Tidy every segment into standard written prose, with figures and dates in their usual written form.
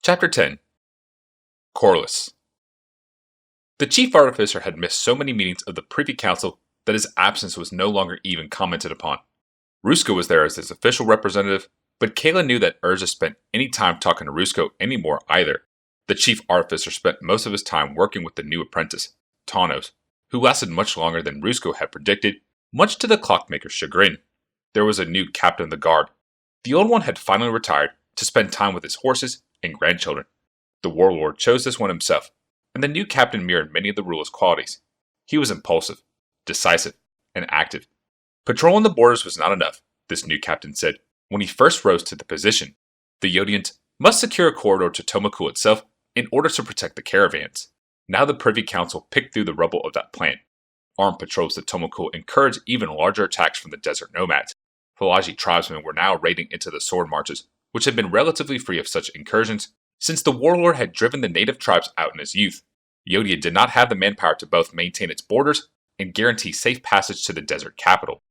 Chapter 10. Korlis. The chief artificer had missed so many meetings of the Privy Council that his absence was no longer even commented upon. Rusko was there as his official representative, but Kayla knew that Urza spent any time talking to Rusko anymore either. The chief artificer spent most of his time working with the new apprentice, Tanos, who lasted much longer than Rusko had predicted, much to the clockmaker's chagrin. There was a new captain of the guard. The old one had finally retired to spend time with his horses and grandchildren. The warlord chose this one himself, and the new captain mirrored many of the ruler's qualities. He was impulsive, decisive, and active. Patrolling the borders was not enough, this new captain said. When he first rose to the position, the Yodians must secure a corridor to Tomaku itself in order to protect the caravans. Now the Privy Council picked through the rubble of that plan. Armed patrols to Tomaku encouraged even larger attacks from the desert nomads. Falaji tribesmen were now raiding into the sword marches, which had been relatively free of such incursions since the warlord had driven the native tribes out in his youth. Yodia did not have the manpower to both maintain its borders and guarantee safe passage to the desert capital.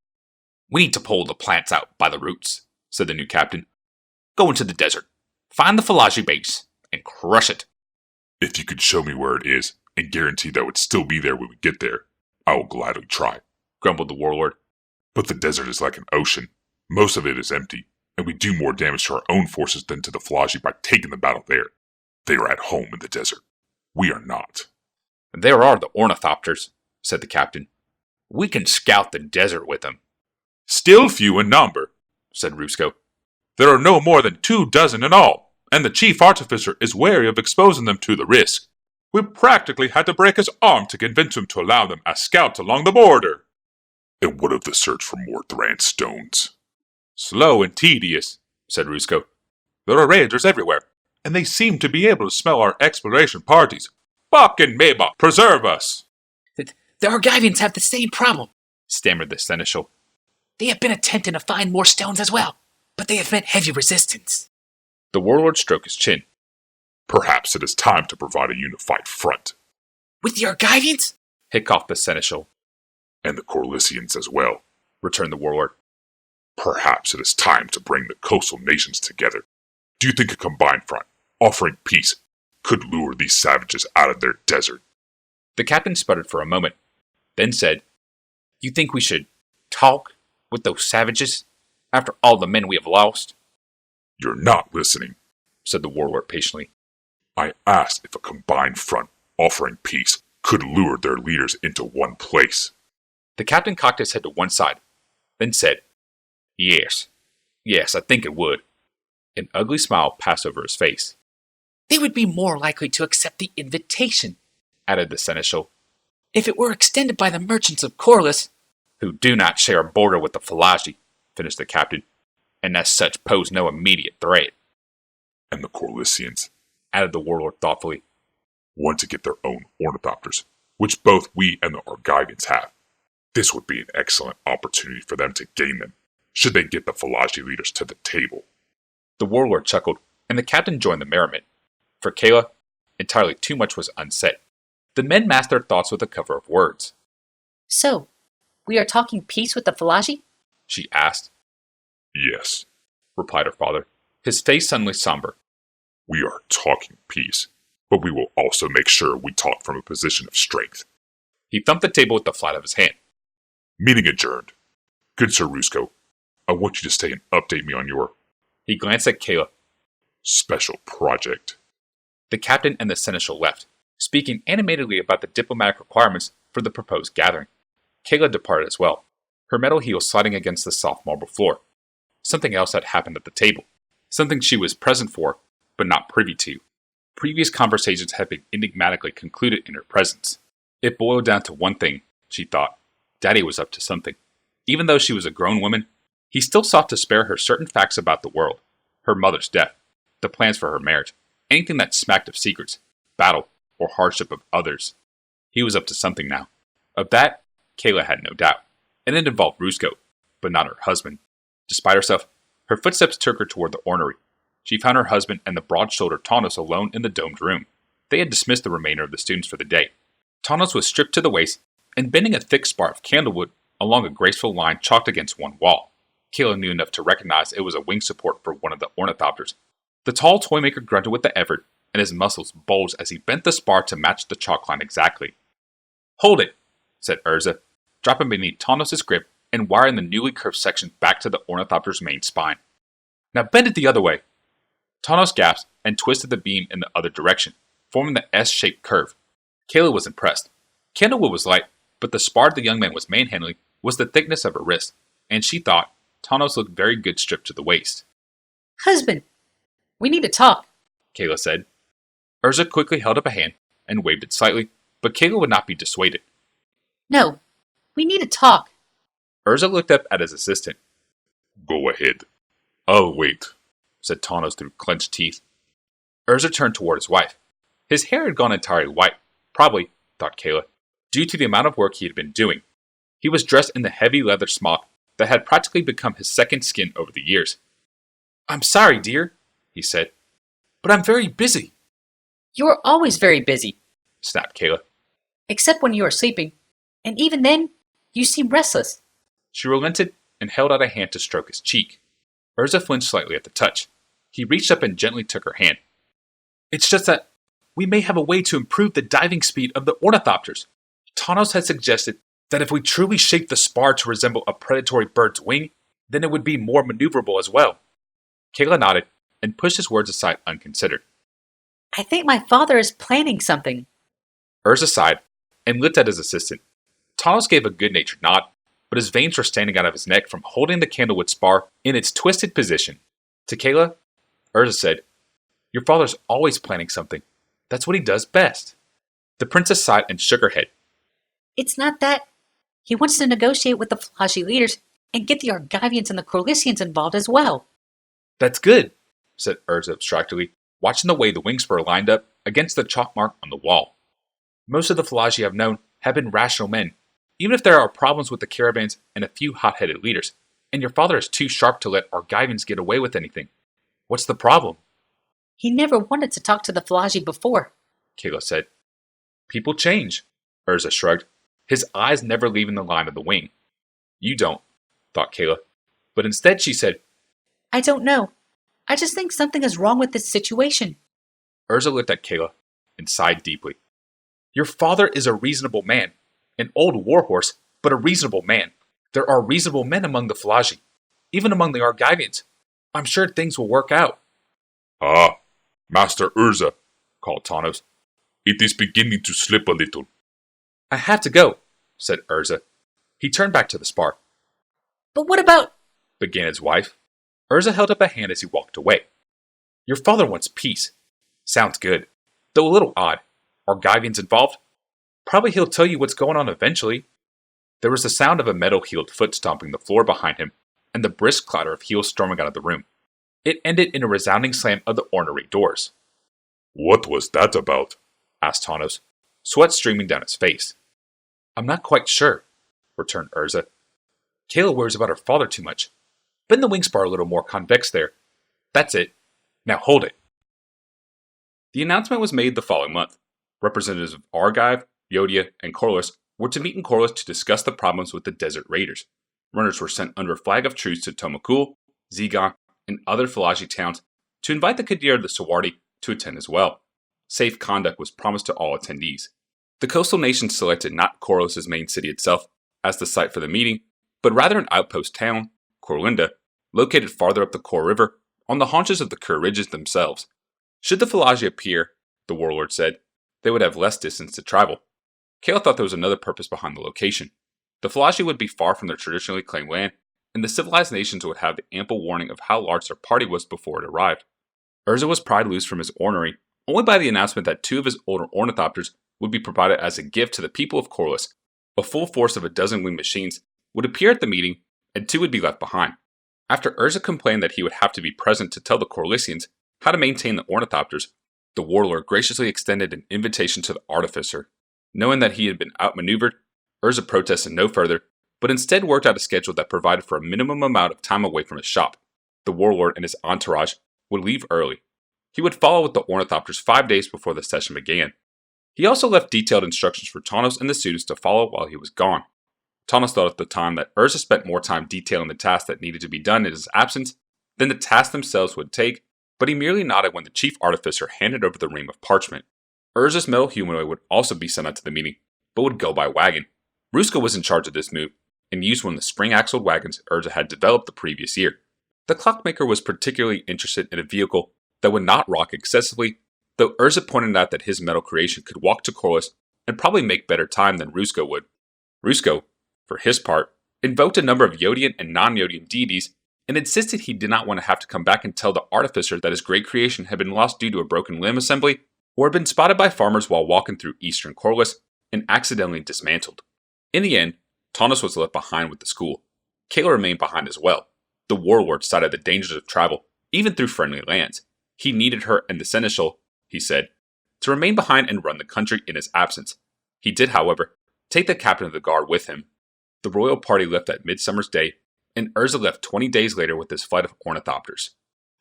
"We need to pull the plants out by the roots," said the new captain. "Go into the desert, find the Falaji base, and crush it." "If you could show me where it is, and guarantee that it would still be there when we get there, I will gladly try," grumbled the warlord. "But the desert is like an ocean. Most of it is empty, and we do more damage to our own forces than to the Falaji by taking the battle there. They are at home in the desert. We are not." "There are the ornithopters," said the captain. "We can scout the desert with them." "Still few in number," said Rusko. "There are no more than 24 in all, and the chief artificer is wary of exposing them to the risk. We practically had to break his arm to convince him to allow them as scouts along the border." "And what of the search for more Thran stones?" "Slow and tedious," said Rusko. "There are raiders everywhere, and they seem to be able to smell our exploration parties. Bok and Mabok, preserve us!" "The Argivians have the same problem," stammered the seneschal. "They have been attempting to find more stones as well, but they have met heavy resistance." The warlord stroked his chin. "Perhaps it is time to provide a unified front." "With the Argivians?" hiccoughed the seneschal. "And the Korlisians as well," returned the warlord. "Perhaps it is time to bring the coastal nations together. Do you think a combined front, offering peace, could lure these savages out of their desert?" The captain sputtered for a moment, then said, "You think we should talk with those savages after all the men we have lost?" "You're not listening," said the warlord patiently. "I asked if a combined front, offering peace, could lure their leaders into one place." The captain cocked his head to one side, then said, Yes, I think it would." An ugly smile passed over his face. "They would be more likely to accept the invitation," added the seneschal. "if it were extended by the merchants of Korlis." "Who do not share a border with the Falaji," finished the captain, "and as such pose no immediate threat." "And the Korlisians," added the warlord thoughtfully, "want to get their own ornithopters, which both we and the Argivians have. This would be an excellent opportunity for them to gain them, should they get the Falaji leaders to the table." The warlord chuckled, and the captain joined the merriment. For Kayla, entirely too much was unsaid. The men masked their thoughts with the cover of words. "So, we are talking peace with the Falaji?" she asked. "Yes," replied her father, his face suddenly somber. "We are talking peace, but we will also make sure we talk from a position of strength." He thumped the table with the flat of his hand. "Meeting adjourned. Good Sir Rusko, I want you to stay and update me on your—" He glanced at Kayla. "special project." The captain and the seneschal left, speaking animatedly about the diplomatic requirements for the proposed gathering. Kayla departed as well, her metal heels sliding against the soft marble floor. Something else had happened at the table, something she was present for, but not privy to. Previous conversations had been enigmatically concluded in her presence. It boiled down to one thing, she thought. Daddy was up to something. Even though she was a grown woman, he still sought to spare her certain facts about the world. Her mother's death, the plans for her marriage, anything that smacked of secrets, battle, or hardship of others. He was up to something now. Of that, Kayla had no doubt. And it involved Rusko, but not her husband. Despite herself, her footsteps took her toward the ornery. She found her husband and the broad-shouldered Tanos alone in the domed room. They had dismissed the remainder of the students for the day. Tanos was stripped to the waist and bending a thick spar of candlewood along a graceful line chalked against one wall. Kayla knew enough to recognize it was a wing support for one of the ornithopters. The tall toymaker grunted with the effort, and his muscles bulged as he bent the spar to match the chalk line exactly. "Hold it," said Urza, dropping beneath Tanos' grip and wiring the newly curved section back to the ornithopter's main spine. "Now bend it the other way." Tanos gasped and twisted the beam in the other direction, forming the S-shaped curve. Kayla was impressed. Candlewood was light, but the spar the young man was manhandling was the thickness of her wrist, and she thought Tanos looked very good stripped to the waist. Husband, we need to talk. Kayla said. Urza quickly held up a hand and waved it slightly, but Kayla would not be dissuaded. No, we need to talk. Urza looked up at his assistant. Go ahead. I'll wait, said Tanos through clenched teeth. Urza turned toward his wife. His hair had gone entirely white, probably, thought Kayla, due to the amount of work he had been doing. He was dressed in the heavy leather smock that had practically become his second skin over the years. "I'm sorry, dear," he said, "but I'm very busy." You're always very busy, snapped Kayla. except when you are sleeping, and even then, you seem restless. She relented and held out a hand to stroke his cheek. Urza flinched slightly at the touch. He reached up and gently took her hand. "It's just that we may have a way to improve the diving speed of the ornithopters. Tanos had suggested that if we truly shaped the spar to resemble a predatory bird's wing, then it would be more maneuverable as well." Kayla nodded and pushed his words aside unconsidered. I think my father is planning something. Urza sighed and looked at his assistant. Tanos gave a good-natured nod, but his veins were standing out of his neck from holding the candlewood spar in its twisted position. To Kayla, Urza said, "Your father's always planning something. That's what he does best." The princess sighed and shook her head. It's not that. He wants to negotiate with the Flashi leaders and get the Argivians and the Korlisians involved as well. "That's good," said Urza abstractedly, watching the way the wing spur lined up against the chalk mark on the wall. "Most of the Falaji I've known have been rational men, even if there are problems with the caravans and a few hot-headed leaders, and your father is too sharp to let Argivians get away with anything. What's the problem?" He never wanted to talk to the Falaji before. Kayla said. "People change," Urza shrugged, his eyes never leaving the line of the wing. "You don't," thought Kayla, but instead she said, I don't know. I just think something is wrong with this situation. Urza looked at Kayla and sighed deeply. "Your father is a reasonable man, an old warhorse, but a reasonable man. There are reasonable men among the Falaji, even among the Argivians. I'm sure things will work out." Ah, Master Urza, called Tanos. It is beginning to slip a little. "I have to go," said Urza. He turned back to the spar. But what about... began his wife. Urza held up a hand as he walked away. "Your father wants peace. Sounds good, though a little odd. Argivians involved? Probably he'll tell you what's going on eventually." There was the sound of a metal-heeled foot stomping the floor behind him, and the brisk clatter of heels storming out of the room. It ended in a resounding slam of the ornery doors. What was that about? Asked Tanos, sweat streaming down his face. "I'm not quite sure," returned Urza. "Kayla worries about her father too much. Bend the wing spar a little more convex there. That's it. Now hold it." The announcement was made the following month. Representatives of Argive, Yodia, and Korlis were to meet in Korlis to discuss the problems with the Desert Raiders. Runners were sent under flag of truce to Tomakul, Zigon, and other Falaji towns to invite the Kadir of the Sawardi to attend as well. Safe conduct was promised to all attendees. The coastal nations selected not Korlis' main city itself as the site for the meeting, but rather an outpost town, Korlinda, located farther up the Kor River, on the haunches of the Kur Ridges themselves. Should the Falaji appear, the warlord said, they would have less distance to travel. Kale thought there was another purpose behind the location. The Falaji would be far from their traditionally claimed land, and the civilized nations would have the ample warning of how large their party was before it arrived. Urza was pried loose from his ornery only by the announcement that 2 of his older ornithopters would be provided as a gift to the people of Korlis. A full force of a dozen winged machines would appear at the meeting, and 2 would be left behind. After Urza complained that he would have to be present to tell the Korlisians how to maintain the ornithopters, the warlord graciously extended an invitation to the artificer. Knowing that he had been outmaneuvered, Urza protested no further, but instead worked out a schedule that provided for a minimum amount of time away from his shop. The warlord and his entourage would leave early. He would follow with the ornithopters 5 days before the session began. He also left detailed instructions for Tanos and the students to follow while he was gone. Tanos thought at the time that Urza spent more time detailing the tasks that needed to be done in his absence than the tasks themselves would take, but he merely nodded when the chief artificer handed over the ream of parchment. Urza's metal humanoid would also be sent out to the meeting, but would go by wagon. Ruska was in charge of this move, and used one of the spring-axled wagons Urza had developed the previous year. The clockmaker was particularly interested in a vehicle that would not rock excessively, though Urza pointed out that his metal creation could walk to Korlis and probably make better time than Rusko would. Rusko, for his part, invoked a number of Yodian and non-Yodian deities and insisted he did not want to have to come back and tell the artificer that his great creation had been lost due to a broken limb assembly or had been spotted by farmers while walking through eastern Korlis and accidentally dismantled. In the end, Taunus was left behind with the school. Kayla remained behind as well. The warlord cited the dangers of travel, even through friendly lands. He needed her and the seneschal, he said, to remain behind and run the country in his absence. He did, however, take the captain of the guard with him. The royal party left at Midsummer's Day, and Urza left 20 days later with his flight of ornithopters.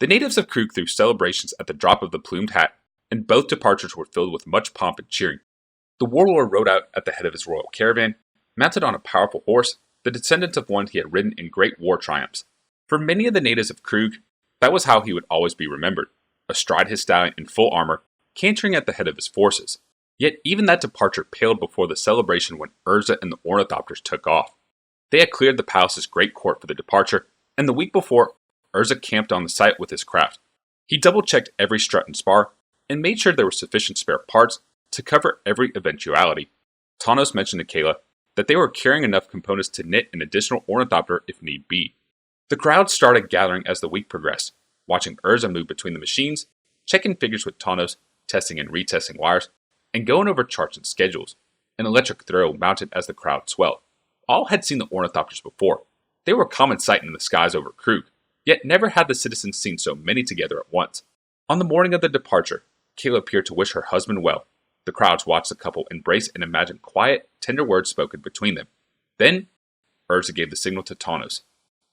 The natives of Krug threw celebrations at the drop of the plumed hat, and both departures were filled with much pomp and cheering. The warlord rode out at the head of his royal caravan, mounted on a powerful horse, the descendant of one he had ridden in great war triumphs. For many of the natives of Krug, that was how he would always be remembered, astride his stallion in full armor, cantering at the head of his forces. Yet even that departure paled before the celebration when Urza and the ornithopters took off. They had cleared the palace's great court for the departure, and the week before, Urza camped on the site with his craft. He double-checked every strut and spar, and made sure there were sufficient spare parts to cover every eventuality. Tanos mentioned to Kayla that they were carrying enough components to knit an additional ornithopter if need be. The crowd started gathering as the week progressed, watching Urza move between the machines, checking figures with Tanos, testing and retesting wires, and going over charts and schedules. An electric thrill mounted as the crowd swelled. All had seen the ornithopters before. They were a common sight in the skies over Krug, yet never had the citizens seen so many together at once. On the morning of the departure, Kayla appeared to wish her husband well. The crowds watched the couple embrace and imagined quiet, tender words spoken between them. Then, Urza gave the signal to Tanos.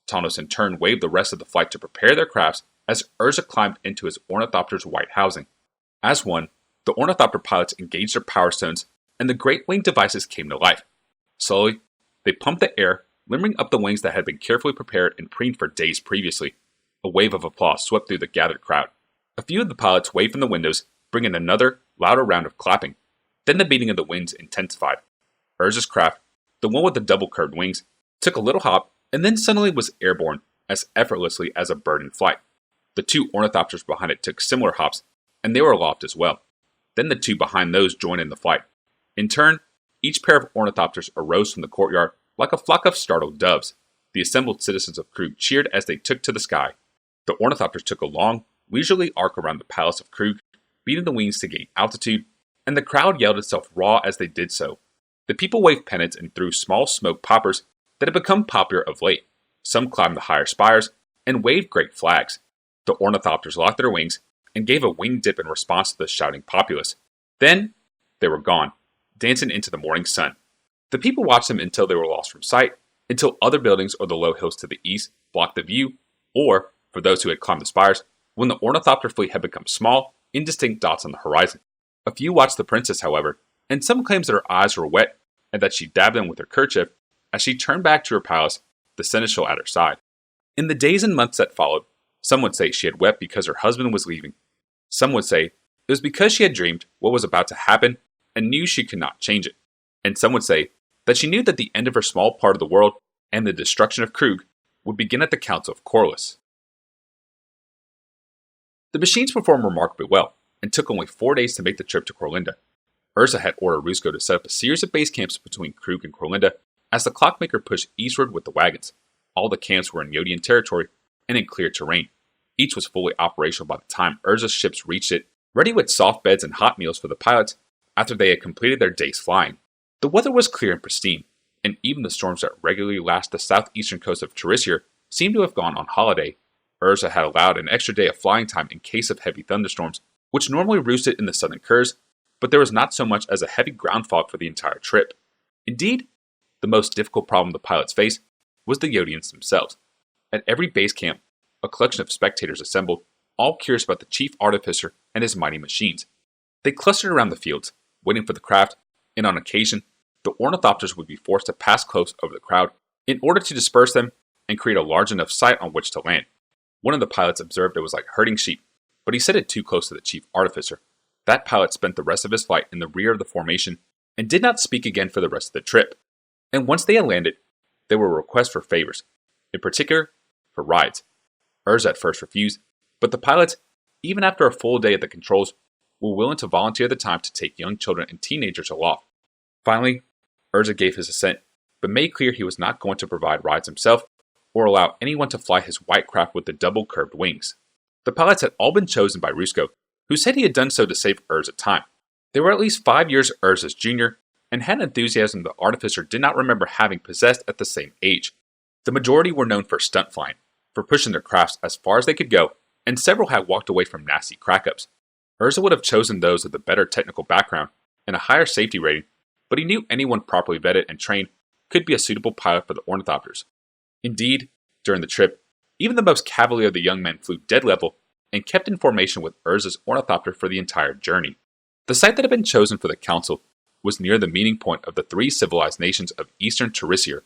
Tanos in turn waved the rest of the flight to prepare their crafts as Urza climbed into his ornithopter's white housing. As one, the ornithopter pilots engaged their power stones, and the great wing devices came to life. Slowly, they pumped the air, limbering up the wings that had been carefully prepared and preened for days previously. A wave of applause swept through the gathered crowd. A few of the pilots waved from the windows, bringing another, louder round of clapping. Then the beating of the winds intensified. Urza's craft, the one with the double-curved wings, took a little hop and then suddenly was airborne, as effortlessly as a bird in flight. The two ornithopters behind it took similar hops, and they were aloft as well. Then the two behind those joined in the flight. In turn, each pair of ornithopters arose from the courtyard like a flock of startled doves. The assembled citizens of Krug cheered as they took to the sky. The ornithopters took a long, leisurely arc around the palace of Krug, beating the wings to gain altitude, and the crowd yelled itself raw as they did so. The people waved pennants and threw small smoke poppers that had become popular of late. Some climbed the higher spires and waved great flags. The ornithopters locked their wings and gave a wing dip in response to the shouting populace. Then, they were gone, dancing into the morning sun. The people watched them until they were lost from sight, until other buildings or the low hills to the east blocked the view, or, for those who had climbed the spires, when the ornithopter fleet had become small, indistinct dots on the horizon. A few watched the princess, however, and some claimed that her eyes were wet and that she dabbed them with her kerchief as she turned back to her palace, the seneschal at her side. In the days and months that followed, some would say she had wept because her husband was leaving. Some would say it was because she had dreamed what was about to happen and knew she could not change it. And some would say that she knew that the end of her small part of the world and the destruction of Krug would begin at the Council of Korlis. The machines performed remarkably well, and took only 4 days to make the trip to Korlinda. Urza had ordered Rusko to set up a series of base camps between Krug and Korlinda as the clockmaker pushed eastward with the wagons. All the camps were in Yodian territory and in clear terrain. Each was fully operational by the time Urza's ships reached it, ready with soft beds and hot meals for the pilots after they had completed their day's flying. The weather was clear and pristine, and even the storms that regularly lashed the southeastern coast of Tarisir seemed to have gone on holiday. Urza had allowed an extra day of flying time in case of heavy thunderstorms, which normally roosted in the southern curves, but there was not so much as a heavy ground fog for the entire trip. Indeed, the most difficult problem the pilots faced was the Yodians themselves. At every base camp, a collection of spectators assembled, all curious about the chief artificer and his mighty machines. They clustered around the fields, waiting for the craft, and on occasion, the ornithopters would be forced to pass close over the crowd in order to disperse them and create a large enough site on which to land. One of the pilots observed it was like herding sheep. but he set it too close to the chief artificer. That pilot spent the rest of his flight in the rear of the formation and did not speak again for the rest of the trip. And once they had landed, there were requests for favors, in particular, for rides. Urza at first refused, but the pilots, even after a full day at the controls, were willing to volunteer the time to take young children and teenagers aloft. Finally, Urza gave his assent, but made clear he was not going to provide rides himself or allow anyone to fly his white craft with the double curved wings. The pilots had all been chosen by Rusko, who said he had done so to save Urza time. They were at least 5 years Urza's junior, and had enthusiasm the artificer did not remember having possessed at the same age. The majority were known for stunt flying, for pushing their crafts as far as they could go, and several had walked away from nasty crack-ups. Urza would have chosen those with a better technical background and a higher safety rating, but he knew anyone properly vetted and trained could be a suitable pilot for the ornithopters. Indeed, during the trip, even the most cavalier of the young men flew dead level and kept in formation with Urza's ornithopter for the entire journey. The site that had been chosen for the council was near the meeting point of the 3 civilized nations of eastern Terisier,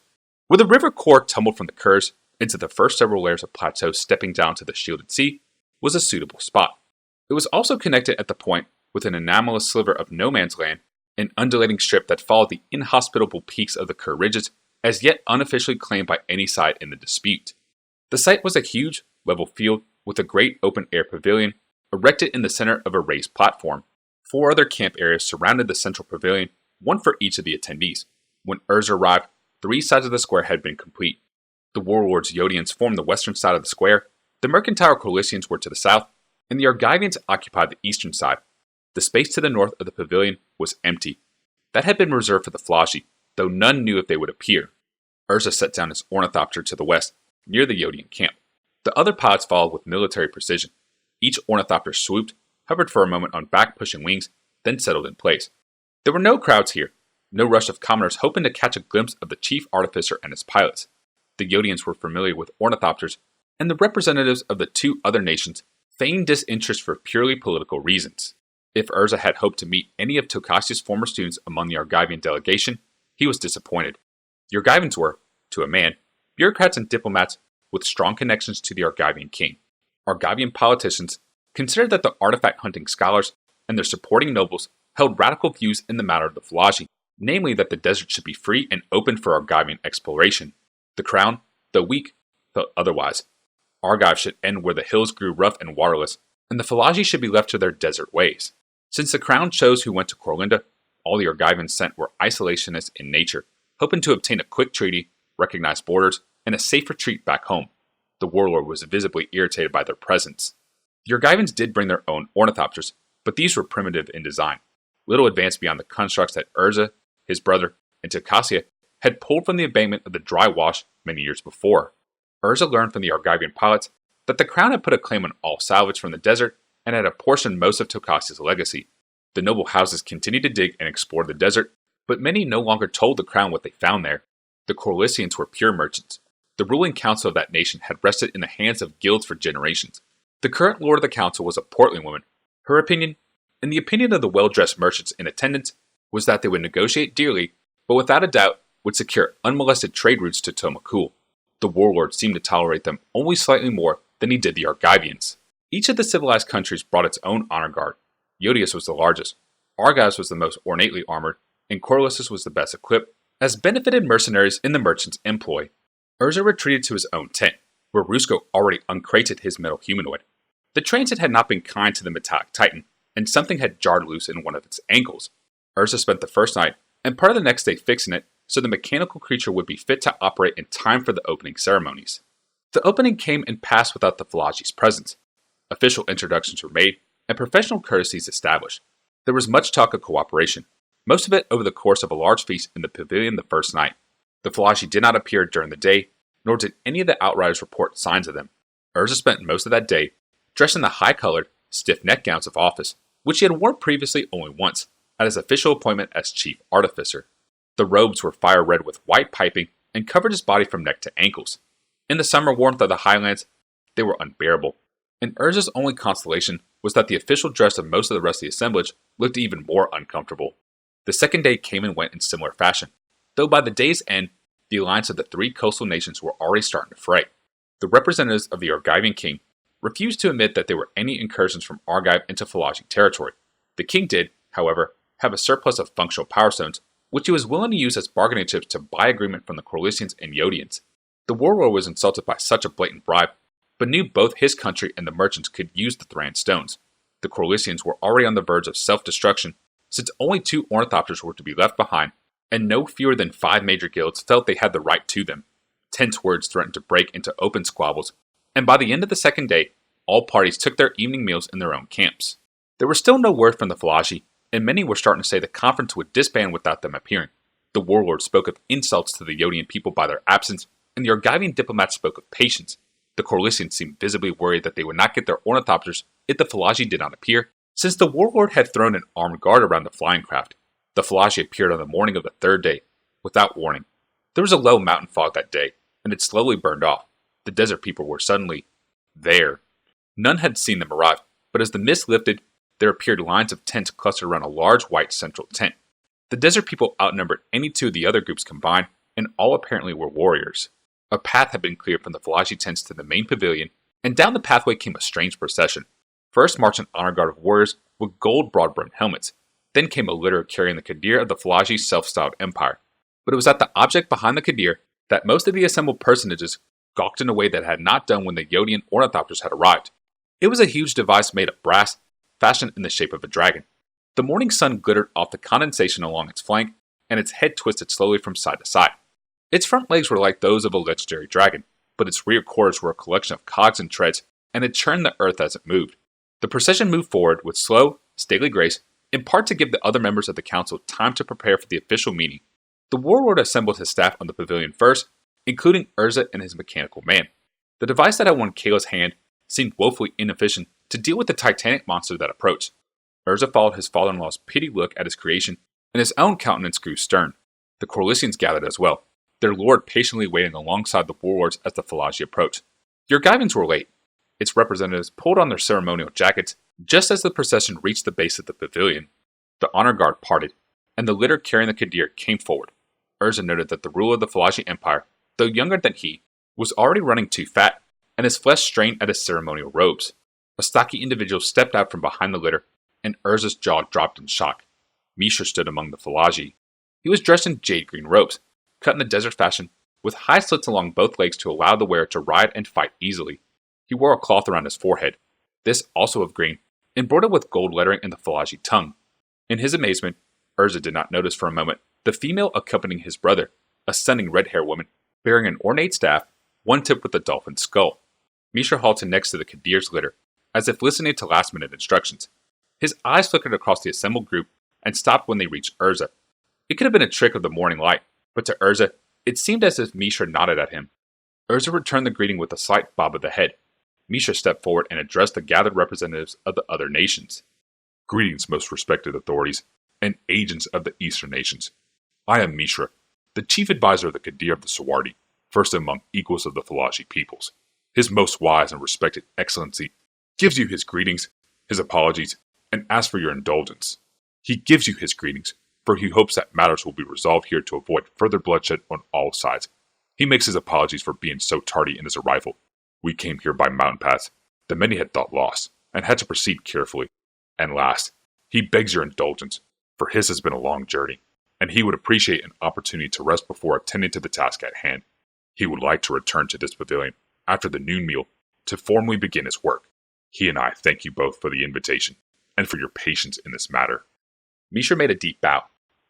where the river core tumbled from the curves into the first several layers of plateaus stepping down to the shielded sea, was a suitable spot. It was also connected at the point with an anomalous sliver of no man's land, an undulating strip that followed the inhospitable peaks of the Kerr ridges, as yet unofficially claimed by any side in the dispute. The site was a huge, level field with a great open-air pavilion erected in the center of a raised platform. 4 other camp areas surrounded the central pavilion, one for each of the attendees. When Urza arrived, 3 sides of the square had been complete. The warlords Yodians formed the western side of the square, the mercantile Korlisians were to the south, and the Argivians occupied the eastern side. The space to the north of the pavilion was empty. That had been reserved for the Flagi, though none knew if they would appear. Urza set down his ornithopter to the west, near the Yodian camp. The other pilots followed with military precision. Each ornithopter swooped, hovered for a moment on back-pushing wings, then settled in place. There were no crowds here, no rush of commoners hoping to catch a glimpse of the chief artificer and his pilots. The Yodians were familiar with ornithopters, and the representatives of the 2 other nations feigned disinterest for purely political reasons. If Urza had hoped to meet any of Tokasi's former students among the Argivian delegation, he was disappointed. The Argivians were, to a man, bureaucrats and diplomats with strong connections to the Argivian king. Argivian politicians considered that the artifact-hunting scholars and their supporting nobles held radical views in the matter of the Flagi, namely that the desert should be free and open for Argivian exploration. The crown, though weak, felt otherwise. Argive should end where the hills grew rough and waterless, and the Flagi should be left to their desert ways. Since the crown chose who went to Korlinda, all the Argivians sent were isolationists in nature, hoping to obtain a quick treaty, recognize borders, and a safe retreat back home. The warlord was visibly irritated by their presence. The Argivians did bring their own ornithopters, but these were primitive in design, little advanced beyond the constructs that Urza, his brother, and Tokasia had pulled from the embankment of the dry wash many years before. Urza learned from the Argivian pilots that the crown had put a claim on all salvage from the desert and had apportioned most of Tokasia's legacy. The noble houses continued to dig and explore the desert, but many no longer told the crown what they found there. The Korlisians were pure merchants. The ruling council of that nation had rested in the hands of guilds for generations. The current lord of the council was a portly woman. Her opinion, and the opinion of the well-dressed merchants in attendance, was that they would negotiate dearly, but without a doubt would secure unmolested trade routes to Tomakul. The warlord seemed to tolerate them only slightly more than he did the Argivians. Each of the civilized countries brought its own honor guard. Yodius was the largest, Argives was the most ornately armored, and Korlis was the best equipped, as benefited mercenaries in the merchant's employ. Urza retreated to his own tent, where Rusko already uncrated his metal humanoid. The transit had not been kind to the metallic titan, and something had jarred loose in one of its ankles. Urza spent the first night and part of the next day fixing it so the mechanical creature would be fit to operate in time for the opening ceremonies. The opening came and passed without the Falagi's presence. Official introductions were made, and professional courtesies established. There was much talk of cooperation, most of it over the course of a large feast in the pavilion the first night. The Falagi did not appear during the day, nor did any of the outriders report signs of them. Urza spent most of that day dressed in the high-colored, stiff-necked gowns of office, which he had worn previously only once, at his official appointment as chief artificer. The robes were fire-red with white piping and covered his body from neck to ankles. In the summer warmth of the highlands, they were unbearable, and Urza's only consolation was that the official dress of most of the rest of the assemblage looked even more uncomfortable. The second day came and went in similar fashion, though by the day's end, the alliance of the 3 coastal nations were already starting to fray. The representatives of the Argivian king, refused to admit that there were any incursions from Argive into Falaji territory. The king did, however, have a surplus of functional power stones, which he was willing to use as bargaining chips to buy agreement from the Korlisians and Yodians. The warlord was insulted by such a blatant bribe, but knew both his country and the merchants could use the Thran stones. The Korlisians were already on the verge of self-destruction, since only 2 ornithopters were to be left behind, and no fewer than 5 major guilds felt they had the right to them. Tense words threatened to break into open squabbles, and by the end of the second day, all parties took their evening meals in their own camps. There was still no word from the Falaji, and many were starting to say the conference would disband without them appearing. The warlord spoke of insults to the Yodian people by their absence, and the Argivian diplomats spoke of patience. The Korlisians seemed visibly worried that they would not get their ornithopters if the Falaji did not appear, since the warlord had thrown an armed guard around the flying craft. The Falaji appeared on the morning of the 3rd day, without warning. There was a low mountain fog that day, and it slowly burned off. The desert people were suddenly there. None had seen them arrive, but as the mist lifted, there appeared lines of tents clustered around a large white central tent. The desert people outnumbered any 2 of the other groups combined, and all apparently were warriors. A path had been cleared from the Falaji tents to the main pavilion, and down the pathway came a strange procession. First marched an honor guard of warriors with gold broad-brimmed helmets. Then came a litter carrying the Qadir of the Falaji self-styled empire. But it was at the object behind the Qadir that most of the assembled personages gawked in a way that had not done when the Yodian ornithopters had arrived. It was a huge device made of brass, fashioned in the shape of a dragon. The morning sun glittered off the condensation along its flank, and its head twisted slowly from side to side. Its front legs were like those of a legendary dragon, but its rear quarters were a collection of cogs and treads, and it churned the earth as it moved. The procession moved forward with slow, stately grace, in part to give the other members of the council time to prepare for the official meeting. The warlord assembled his staff on the pavilion first, including Urza and his mechanical man. The device that had won Kayla's hand seemed woefully inefficient to deal with the titanic monster that approached. Urza followed his father-in-law's pity look at his creation, and his own countenance grew stern. The Korlisians gathered as well, their lord patiently waiting alongside the warlords as the Falaji approached. The Argivians were late. Its representatives pulled on their ceremonial jackets just as the procession reached the base of the pavilion. The honor guard parted, and the litter carrying the Qadir came forward. Urza noted that the ruler of the Falaji Empire, though younger than he, was already running too fat, and his flesh strained at his ceremonial robes. A stocky individual stepped out from behind the litter, and Urza's jaw dropped in shock. Mishra stood among the Falaji. He was dressed in jade-green robes, cut in the desert fashion, with high slits along both legs to allow the wearer to ride and fight easily. He wore a cloth around his forehead, this also of green, embroidered with gold lettering in the Falaji tongue. In his amazement, Urza did not notice for a moment the female accompanying his brother, a stunning red-haired woman, bearing an ornate staff, one tipped with a dolphin's skull. Mishra halted next to the Qadir's litter, as if listening to last-minute instructions. His eyes flickered across the assembled group and stopped when they reached Urza. It could have been a trick of the morning light, but to Urza, it seemed as if Mishra nodded at him. Urza returned the greeting with a slight bob of the head. Mishra stepped forward and addressed the gathered representatives of the other nations. Greetings, most respected authorities and agents of the Eastern nations. I am Mishra, the chief advisor of the Qadir of the Sawardi, first among equals of the Falaji peoples. His most wise and respected excellency gives you his greetings, his apologies, and asks for your indulgence. He gives you his greetings, for he hopes that matters will be resolved here to avoid further bloodshed on all sides. He makes his apologies for being so tardy in his arrival. We came here by mountain paths that many had thought lost, and had to proceed carefully. And last, he begs your indulgence, for his has been a long journey, and he would appreciate an opportunity to rest before attending to the task at hand. He would like to return to this pavilion after the noon meal to formally begin his work. He and I thank you both for the invitation, and for your patience in this matter. Mishra made a deep bow.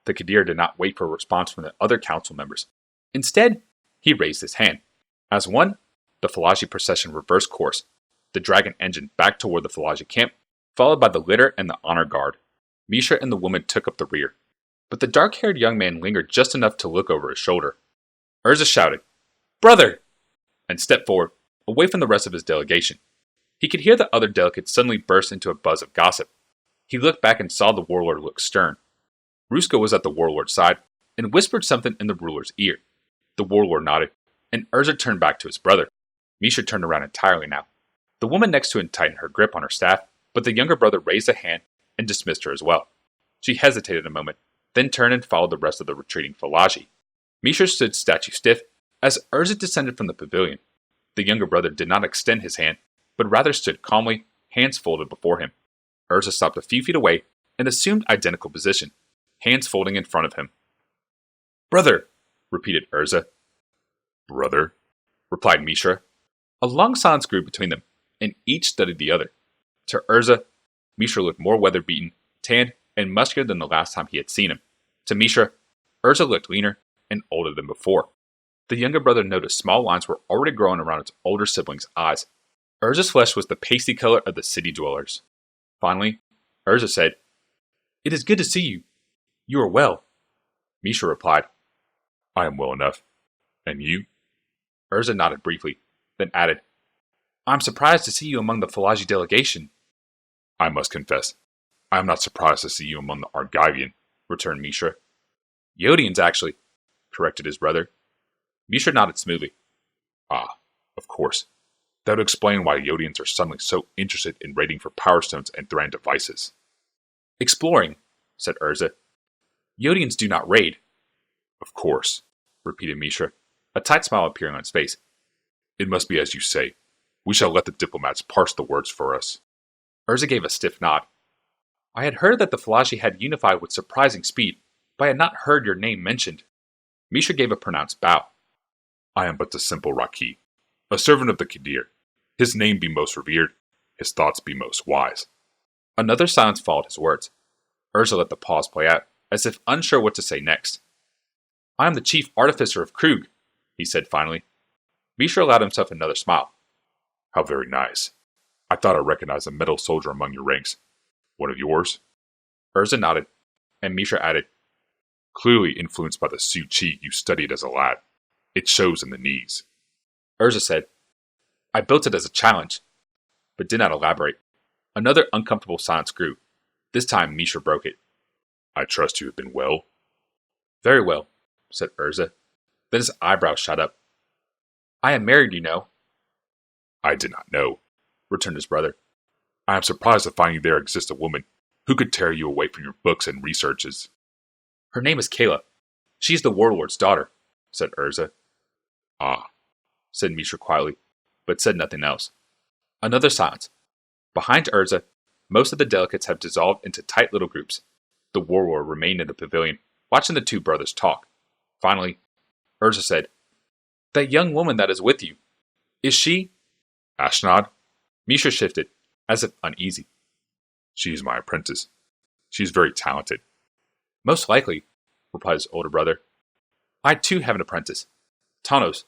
The Qadir did not wait for a response from the other council members. Instead, he raised his hand. As one, the Falaji procession reversed course, the dragon engine back toward the Falaji camp, followed by the litter and the honor guard. Mishra and the woman took up the rear, but the dark-haired young man lingered just enough to look over his shoulder. Urza shouted, "Brother!" and stepped forward, away from the rest of his delegation. He could hear the other delegates suddenly burst into a buzz of gossip. He looked back and saw the warlord look stern. Ruska was at the warlord's side and whispered something in the ruler's ear. The warlord nodded, and Urza turned back to his brother. Mishra turned around entirely now. The woman next to him tightened her grip on her staff, but the younger brother raised a hand and dismissed her as well. She hesitated a moment, then turned and followed the rest of the retreating Falaji. Mishra stood statue stiff as Urza descended from the pavilion. The younger brother did not extend his hand, but rather stood calmly, hands folded before him. Urza stopped a few feet away and assumed identical position, hands folding in front of him. "Brother," repeated Urza. "Brother?" replied Mishra. A long silence grew between them, and each studied the other. To Urza, Mishra looked more weather-beaten, tanned, and muscular than the last time he had seen him. To Mishra, Urza looked leaner and older than before. The younger brother noticed small lines were already growing around its older sibling's eyes. Urza's flesh was the pasty color of the city dwellers. Finally, Urza said, "It is good to see you. You are well." Mishra replied, "I am well enough. And you?" Urza nodded briefly, then added, "I am surprised to see you among the Falaji delegation." "I must confess, I am not surprised to see you among the Argivian," returned Mishra. "Yodians, actually," corrected his brother. Mishra nodded smoothly. "Ah, of course. That would explain why Yodians are suddenly so interested in raiding for power stones and Thran devices." "Exploring," said Urza. "Yodians do not raid." "Of course," repeated Mishra, a tight smile appearing on his face. "It must be as you say. We shall let the diplomats parse the words for us." Urza gave a stiff nod. "I had heard that the Falaji had unified with surprising speed, but I had not heard your name mentioned." Mishra gave a pronounced bow. "I am but a simple Raki, a servant of the Kadir. His name be most revered, his thoughts be most wise." Another silence followed his words. Urza let the pause play out, as if unsure what to say next. "I am the chief artificer of Krug," he said finally. Mishra allowed himself another smile. "How very nice. I thought I recognized a metal soldier among your ranks. One of yours?" Urza nodded, and Mishra added, "Clearly influenced by the Su Chi you studied as a lad. It shows in the knees." Urza said, "I built it as a challenge," but did not elaborate. Another uncomfortable silence grew. This time Mishra broke it. "I trust you have been well." "Very well," said Urza. Then his eyebrows shot up. "I am married, you know." "I did not know," returned his brother. "I am surprised to find there exists a woman who could tear you away from your books and researches." "Her name is Kayla. She is the warlord's daughter," said Urza. "Ah," said Mishra quietly, but said nothing else. Another silence. Behind Urza, most of the delegates have dissolved into tight little groups. The warlord remained in the pavilion, watching the two brothers talk. Finally, Urza said, "That young woman that is with you, is she—" "Ashnod?" Mishra shifted, as if uneasy. "She is my apprentice. She is very talented." "Most likely," replied his older brother. "I too have an apprentice, Tanos,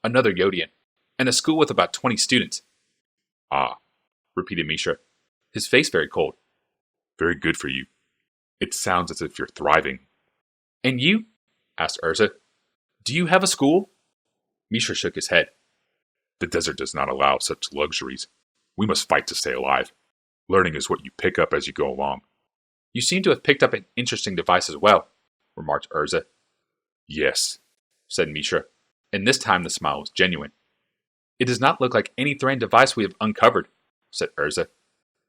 another Yodian, and a school with about 20 students." "Ah," repeated Mishra, his face very cold. "Very good for you. It sounds as if you're thriving." "And you?" asked Urza. "Do you have a school?" Mishra shook his head. "The desert does not allow such luxuries. We must fight to stay alive. Learning is what you pick up as you go along." "You seem to have picked up an interesting device as well," remarked Urza. "Yes," said Mishra, and this time the smile was genuine. "It does not look like any Thran device we have uncovered," said Urza.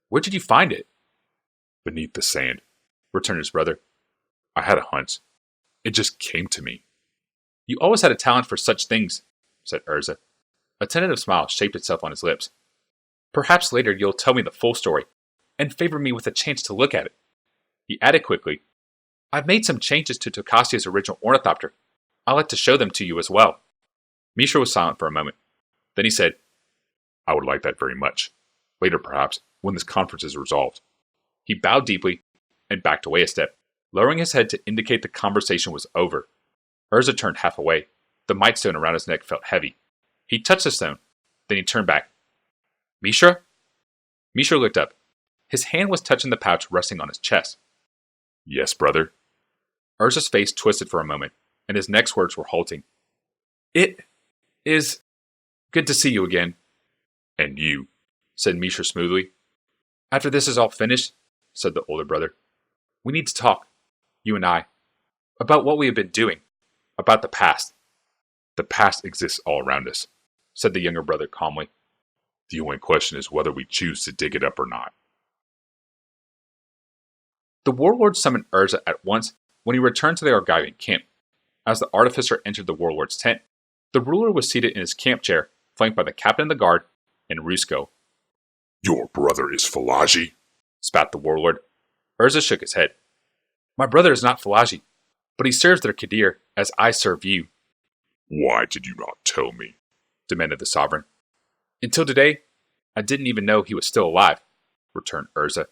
"Where did you find it?" "Beneath the sand," returned his brother. "I had a hunch. It just came to me." "You always had a talent for such things," said Urza. A tentative smile shaped itself on his lips. "Perhaps later you'll tell me the full story, and favor me with a chance to look at it." He added quickly, "I've made some changes to Tokasia's original ornithopter. I'd like to show them to you as well." Mishra was silent for a moment. Then he said, "I would like that very much. Later, perhaps, when this conference is resolved." He bowed deeply and backed away a step, lowering his head to indicate the conversation was over. Urza turned half away. The might stone around his neck felt heavy. He touched the stone, then he turned back. "Mishra?" Mishra looked up. His hand was touching the pouch resting on his chest. "Yes, brother?" Urza's face twisted for a moment, and his next words were halting. "It is good to see you again." "And you," said Mishra smoothly. "After this is all finished," said the older brother, "we need to talk, you and I, about what we have been doing, about the past." "The past exists all around us," said the younger brother calmly. "The only question is whether we choose to dig it up or not." The warlord summoned Urza at once when he returned to the Argivian camp. As the artificer entered the warlord's tent, the ruler was seated in his camp chair, flanked by the captain of the guard and Rusko. Your brother is Falaji? spat the warlord. Urza shook his head. My brother is not Falaji, but he serves their Kadir as I serve you, Why did you not tell me? demanded the sovereign. Until today, I didn't even know he was still alive, returned Urza.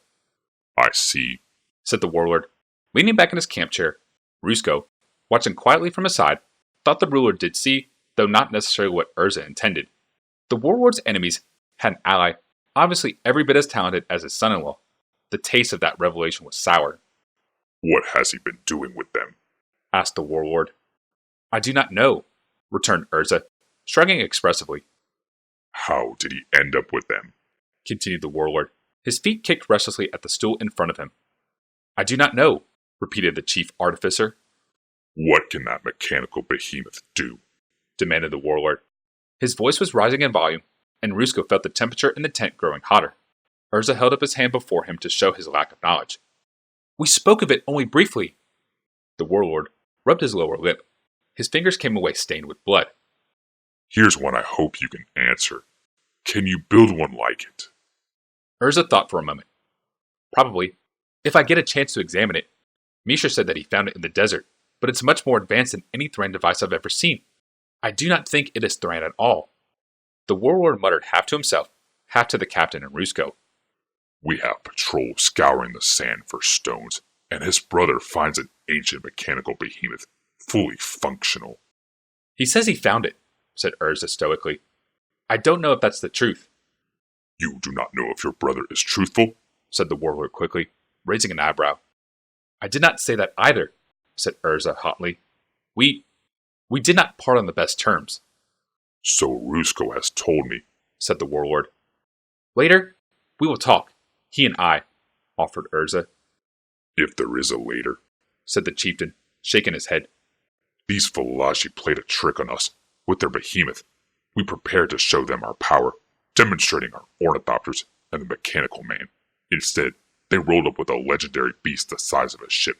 I see, said the warlord. Leaning back in his camp chair, Rusko, watching quietly from his side, thought the ruler did see, though not necessarily what Urza intended. The warlord's enemies had an ally, obviously every bit as talented as his son-in-law. The taste of that revelation was sour. What has he been doing with them? Asked the warlord. I do not know, returned Urza, shrugging expressively. How did he end up with them? Continued the warlord. His feet kicked restlessly at the stool in front of him. I do not know, repeated the chief artificer. What can that mechanical behemoth do? Demanded the warlord. His voice was rising in volume, and Rusko felt the temperature in the tent growing hotter. Urza held up his hand before him to show his lack of knowledge. We spoke of it only briefly. The warlord rubbed his lower lip. His fingers came away stained with blood. Here's one I hope you can answer. Can you build one like it? Urza thought for a moment. Probably, if I get a chance to examine it. Mishra said that he found it in the desert, but it's much more advanced than any Thran device I've ever seen. I do not think it is Thran at all. The warlord muttered half to himself, half to the captain and Rusko. We have patrol scouring the sand for stones, and his brother finds an ancient mechanical behemoth fully functional. He says he found it, said Urza stoically. I don't know if that's the truth. You do not know if your brother is truthful? Said the warlord quickly, raising an eyebrow. I did not say that either, said Urza hotly. We did not part on the best terms. So Rusko has told me, said the warlord. Later, we will talk, he and I, offered Urza. If there is a later, said the chieftain, shaking his head. These Falaji played a trick on us with their behemoth. We prepared to show them our power, demonstrating our ornithopters and the mechanical man. Instead, they rolled up with a legendary beast the size of a ship.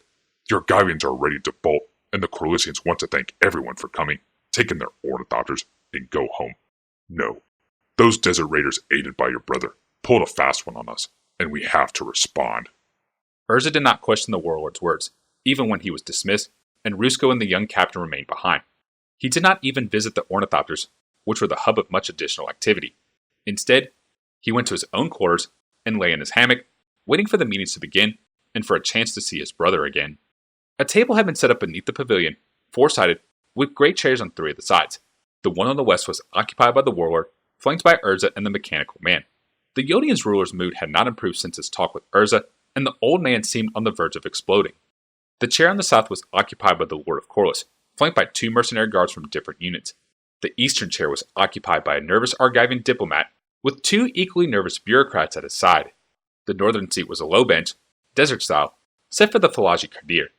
The Argivians are ready to bolt, and the Korlisians want to thank everyone for coming, taking their ornithopters, and go home. No, those desert raiders aided by your brother pulled a fast one on us, and we have to respond. Urza did not question the warlord's words, even when he was dismissed, and Rusko and the young captain remained behind. He did not even visit the ornithopters, which were the hub of much additional activity. Instead, he went to his own quarters and lay in his hammock, waiting for the meetings to begin and for a chance to see his brother again. A table had been set up beneath the pavilion, four-sided, with great chairs on three of the sides. The one on the west was occupied by the warlord, flanked by Urza and the mechanical man. The Yodian's ruler's mood had not improved since his talk with Urza, and the old man seemed on the verge of exploding. The chair on the south was occupied by the Lord of Korlis, flanked by two mercenary guards from different units. The eastern chair was occupied by a nervous Argivian diplomat, with two equally nervous bureaucrats at his side. The northern seat was a low bench, desert style, set for the Falaji Kadir.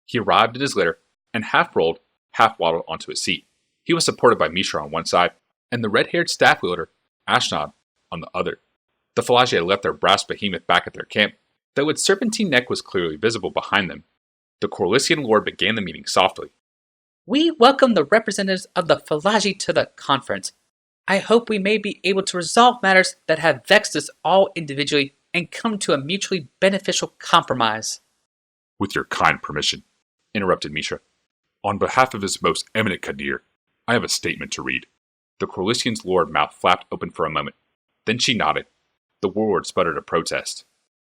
He arrived in his litter and half rolled, half waddled onto his seat. He was supported by Mishra on one side, and the red-haired staff wielder, Ashnod, on the other. The Falaji had left their brass behemoth back at their camp, though its serpentine neck was clearly visible behind them. The Korlisian lord began the meeting softly. We welcome the representatives of the Falaji to the conference. I hope we may be able to resolve matters that have vexed us all individually and come to a mutually beneficial compromise. With your kind permission, interrupted Mishra. On behalf of his most eminent Kadir, I have a statement to read. The Korlisian's lord mouth flapped open for a moment. Then she nodded. The warlord sputtered a protest.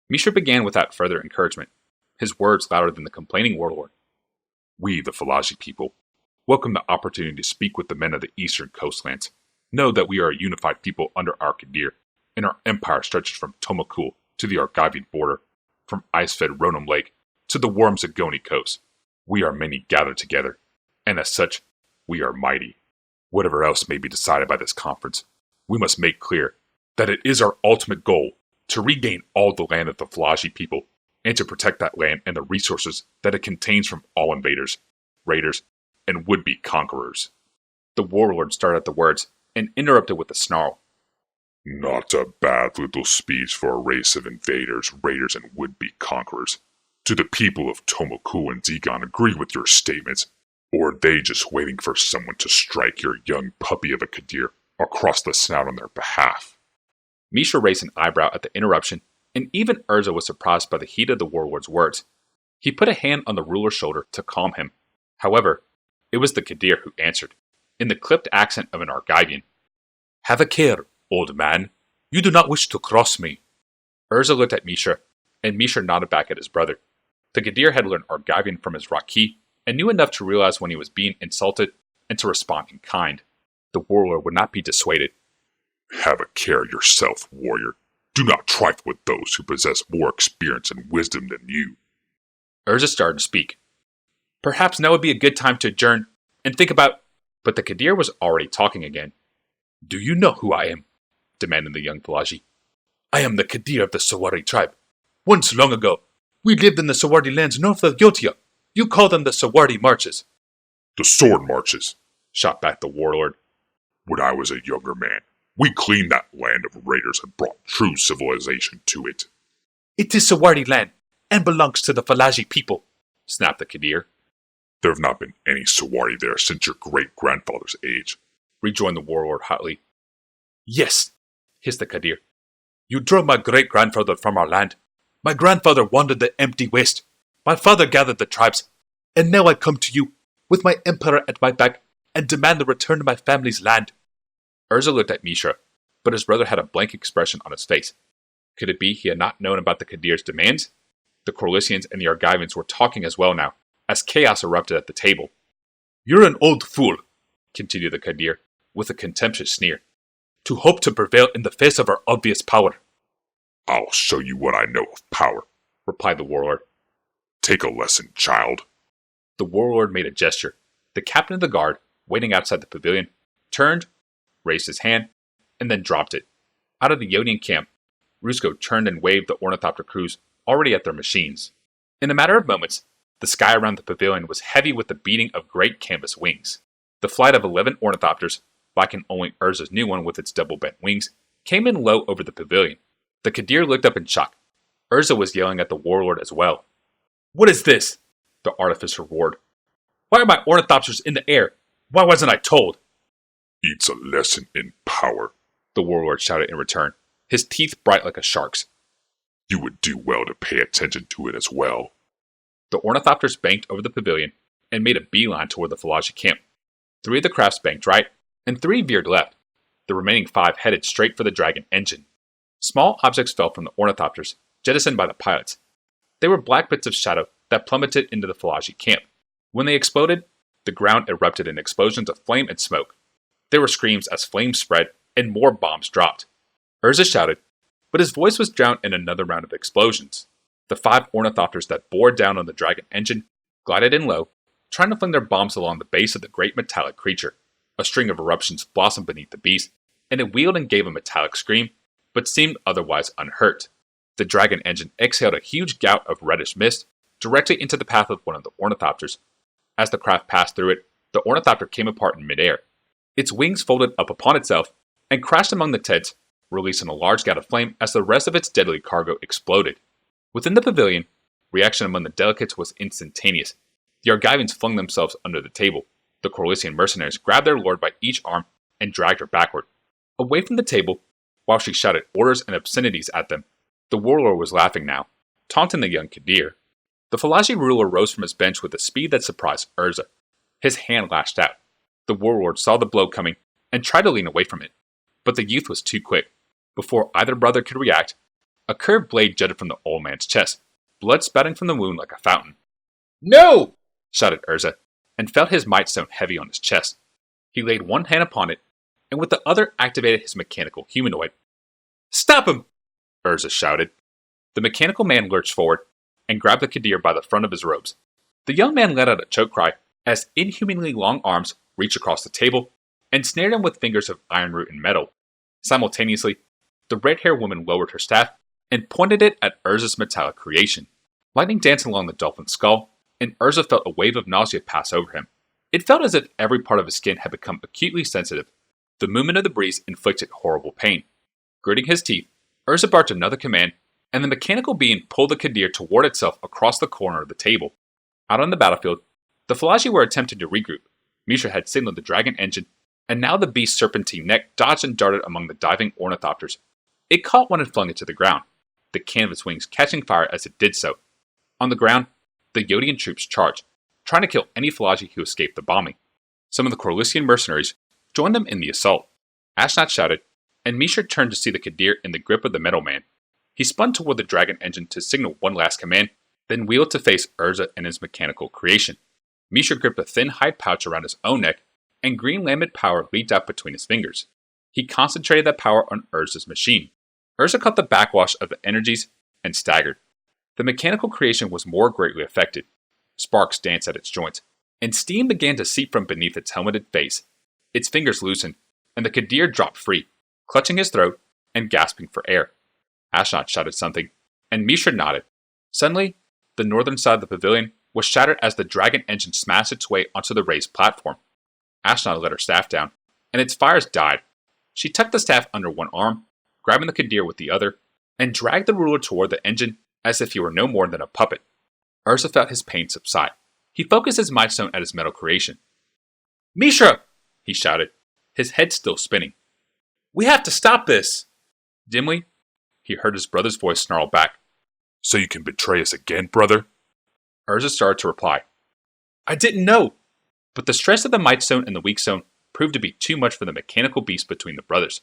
Mishra began without further encouragement, his words louder than the complaining warlord. We, the Falaji people, welcome the opportunity to speak with the men of the eastern coastlands. Know that we are a unified people under our Kadir, and our empire stretches from Tomakul to the Argivian border, from ice-fed Ronom Lake to the warm Zagoni coast. We are many gathered together, and as such, we are mighty. Whatever else may be decided by this conference, we must make clear that it is our ultimate goal to regain all the land of the Falaji people and to protect that land and the resources that it contains from all invaders, raiders, and would-be conquerors. The warlord started at the words and interrupted with a snarl. Not a bad little speech for a race of invaders, raiders, and would-be conquerors. Do the people of Tomoku and Zigon agree with your statements, or are they just waiting for someone to strike your young puppy of a Kadir across the snout on their behalf? Misha raised an eyebrow at the interruption, and even Urza was surprised by the heat of the warlord's words. He put a hand on the ruler's shoulder to calm him. However, it was the Kadir who answered, in the clipped accent of an Argivian. "Have a care, old man. You do not wish to cross me." Urza looked at Misha, and Misha nodded back at his brother. The Kadir had learned Argivian from his Raki, and knew enough to realize when he was being insulted and to respond in kind. The warlord would not be dissuaded. "Have a care yourself, warrior. Do not trifle with those who possess more experience and wisdom than you." Urza started to speak. "Perhaps now would be a good time to adjourn and think about—" But the Kadir was already talking again. "Do you know who I am?" demanded the young Pelagi. "I am the Kadir of the Sawardi tribe. Once long ago, we lived in the Sawardi lands north of Yotia. You call them the Sawardi Marches." "The sword marches," shot back the warlord. "When I was a younger man, we cleaned that land of raiders and brought true civilization to it." "It is Sawardi land, and belongs to the Falaji people," snapped the Kadir. "There have not been any Sawardi there since your great-grandfather's age," rejoined the warlord hotly. "Yes," hissed the Kadir. "You drove my great-grandfather from our land. My grandfather wandered the empty waste. My father gathered the tribes. And now I come to you, with my emperor at my back, and demand the return of my family's land." Urza looked at Misha, but his brother had a blank expression on his face. Could it be he had not known about the Kadir's demands? The Korlisians and the Argivians were talking as well now, as chaos erupted at the table. "You're an old fool," continued the Kadir, with a contemptuous sneer, "to hope to prevail in the face of our obvious power." "I'll show you what I know of power," replied the warlord. "Take a lesson, child." The warlord made a gesture. The captain of the guard, waiting outside the pavilion, turned, raised his hand, and then dropped it. Out of the Ionian camp, Rusko turned and waved the ornithopter crews already at their machines. In a matter of moments, the sky around the pavilion was heavy with the beating of great canvas wings. The flight of 11 ornithopters, lacking only Urza's new one with its double-bent wings, came in low over the pavilion. The Kadir looked up in shock. Urza was yelling at the warlord as well. "What is this?" the artificer roared. "Why are my ornithopters in the air? Why wasn't I told?" "It's a lesson in power," the warlord shouted in return, his teeth bright like a shark's. "You would do well to pay attention to it as well." The ornithopters banked over the pavilion and made a beeline toward the Falaji camp. 3 of the crafts banked right, and 3 veered left. The remaining 5 headed straight for the dragon engine. Small objects fell from the ornithopters, jettisoned by the pilots. They were black bits of shadow that plummeted into the Falaji camp. When they exploded, the ground erupted in explosions of flame and smoke. There were screams as flames spread and more bombs dropped. Urza shouted, but his voice was drowned in another round of explosions. The 5 ornithopters that bore down on the dragon engine glided in low, trying to fling their bombs along the base of the great metallic creature. A string of eruptions blossomed beneath the beast, and it wheeled and gave a metallic scream, but seemed otherwise unhurt. The dragon engine exhaled a huge gout of reddish mist directly into the path of one of the ornithopters. As the craft passed through it, the ornithopter came apart in midair. Its wings folded up upon itself and crashed among the tents, releasing a large gout of flame as the rest of its deadly cargo exploded. Within the pavilion, reaction among the delegates was instantaneous. The Argivians flung themselves under the table. The Korlisian mercenaries grabbed their lord by each arm and dragged her backward. Away from the table, while she shouted orders and obscenities at them, the warlord was laughing now, taunting the young Kadir. The Falaji ruler rose from his bench with a speed that surprised Urza. His hand lashed out. The warlord saw the blow coming and tried to lean away from it, but the youth was too quick. Before either brother could react, a curved blade jutted from the old man's chest, blood spouting from the wound like a fountain. "No!" shouted Urza, and felt his might stone heavy on his chest. He laid one hand upon it, and with the other activated his mechanical humanoid. "Stop him!" Urza shouted. The mechanical man lurched forward and grabbed the Kadir by the front of his robes. The young man let out a choke cry as inhumanly long arms reached across the table and snared him with fingers of iron root and metal. Simultaneously, the red-haired woman lowered her staff and pointed it at Urza's metallic creation. Lightning danced along the dolphin's skull, and Urza felt a wave of nausea pass over him. It felt as if every part of his skin had become acutely sensitive. The movement of the breeze inflicted horrible pain. Gritting his teeth, Urza barked another command, and the mechanical being pulled the Kadir toward itself across the corner of the table. Out on the battlefield, the Falaji were attempting to regroup. Misha had signaled the dragon engine, and now the beast's serpentine neck dodged and darted among the diving ornithopters. It caught one and flung it to the ground, the canvas wings catching fire as it did so. On the ground, the Yodian troops charged, trying to kill any Falaji who escaped the bombing. Some of the Korlisian mercenaries joined them in the assault. Ashnot shouted, and Mishra turned to see the Kadir in the grip of the metal man. He spun toward the dragon engine to signal one last command, then wheeled to face Urza and his mechanical creation. Mishra gripped a thin hide pouch around his own neck, and green lambent power leaped out between his fingers. He concentrated that power on Urza's machine. Urza caught the backwash of the energies and staggered. The mechanical creation was more greatly affected. Sparks danced at its joints, and steam began to seep from beneath its helmeted face. Its fingers loosened, and the Kadir dropped free, clutching his throat and gasping for air. Ashnot shouted something, and Mishra nodded. Suddenly, the northern side of the pavilion was shattered as the dragon engine smashed its way onto the raised platform. Ashnot let her staff down, and its fires died. She tucked the staff under one arm, grabbing the Kadir with the other, and dragged the ruler toward the engine as if he were no more than a puppet. Urza felt his pain subside. He focused his might stone at his metal creation. "Mishra!" he shouted, his head still spinning. "We have to stop this!" Dimly, he heard his brother's voice snarl back. "So you can betray us again, brother?" Urza started to reply. "I didn't know!" But the stress of the might stone and the weak stone proved to be too much for the mechanical beast between the brothers.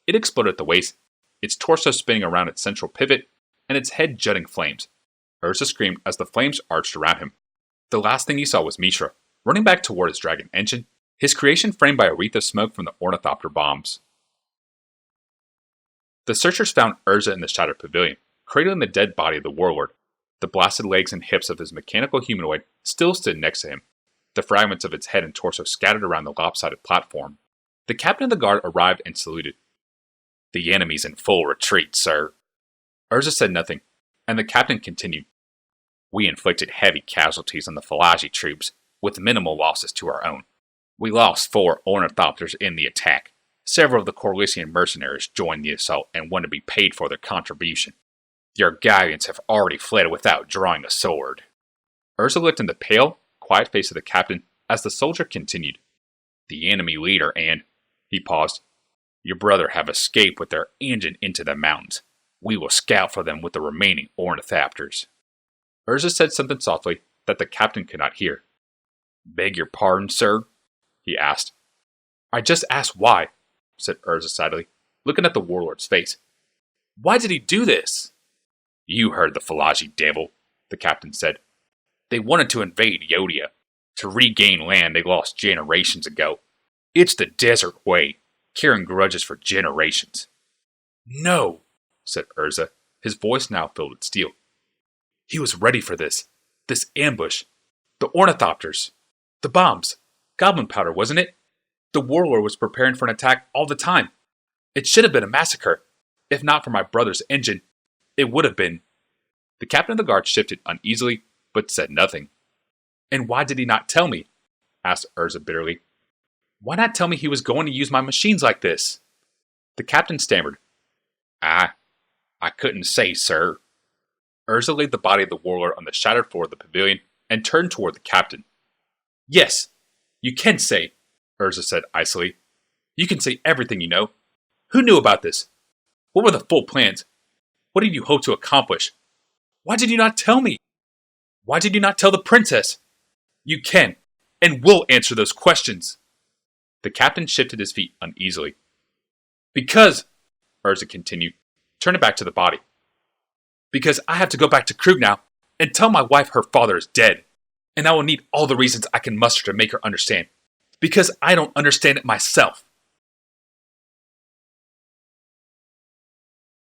It exploded at the waist, its torso spinning around its central pivot, and its head jutting flames. Urza screamed as the flames arched around him. The last thing he saw was Mishra, running back toward his dragon engine, his creation framed by a wreath of smoke from the ornithopter bombs. The searchers found Urza in the shattered pavilion, cradling the dead body of the warlord. The blasted legs and hips of his mechanical humanoid still stood next to him, the fragments of its head and torso scattered around the lopsided platform. The captain of the guard arrived and saluted. "The enemy's in full retreat, sir." Urza said nothing, and the captain continued. "We inflicted heavy casualties on the Falaji troops, with minimal losses to our own. We lost 4 ornithopters in the attack. Several of the Korlisian mercenaries joined the assault and wanted to be paid for their contribution. The Argivians have already fled without drawing a sword." Urza looked in the pale, quiet face of the captain as the soldier continued. "The enemy leader and," he paused, "your brother have escaped with their engine into the mountains. We will scout for them with the remaining ornithopters." Urza said something softly that the captain could not hear. "Beg your pardon, sir?" he asked. "I just asked why," said Urza sadly, looking at the warlord's face. "Why did he do this?" "You heard the Falaji devil," the captain said. "They wanted to invade Yodia, to regain land they lost generations ago. It's the desert way, carrying grudges for generations." "No," said Urza, his voice now filled with steel. "He was ready for this ambush. The ornithopters, the bombs, goblin powder, wasn't it? The warlord was preparing for an attack all the time. It should have been a massacre. If not for my brother's engine, it would have been." The captain of the guard shifted uneasily, but said nothing. "And why did he not tell me?" asked Urza bitterly. "Why not tell me he was going to use my machines like this?" The captain stammered. I couldn't say, sir." Urza laid the body of the warlord on the shattered floor of the pavilion and turned toward the captain. "Yes, you can say," Urza said icily. "You can say everything you know. Who knew about this? What were the full plans? What did you hope to accomplish? Why did you not tell me? Why did you not tell the princess? You can and will answer those questions." The captain shifted his feet uneasily. "Because," Urza continued, turning back to the body, "because I have to go back to Krug now and tell my wife her father is dead. And I will need all the reasons I can muster to make her understand. Because I don't understand it myself."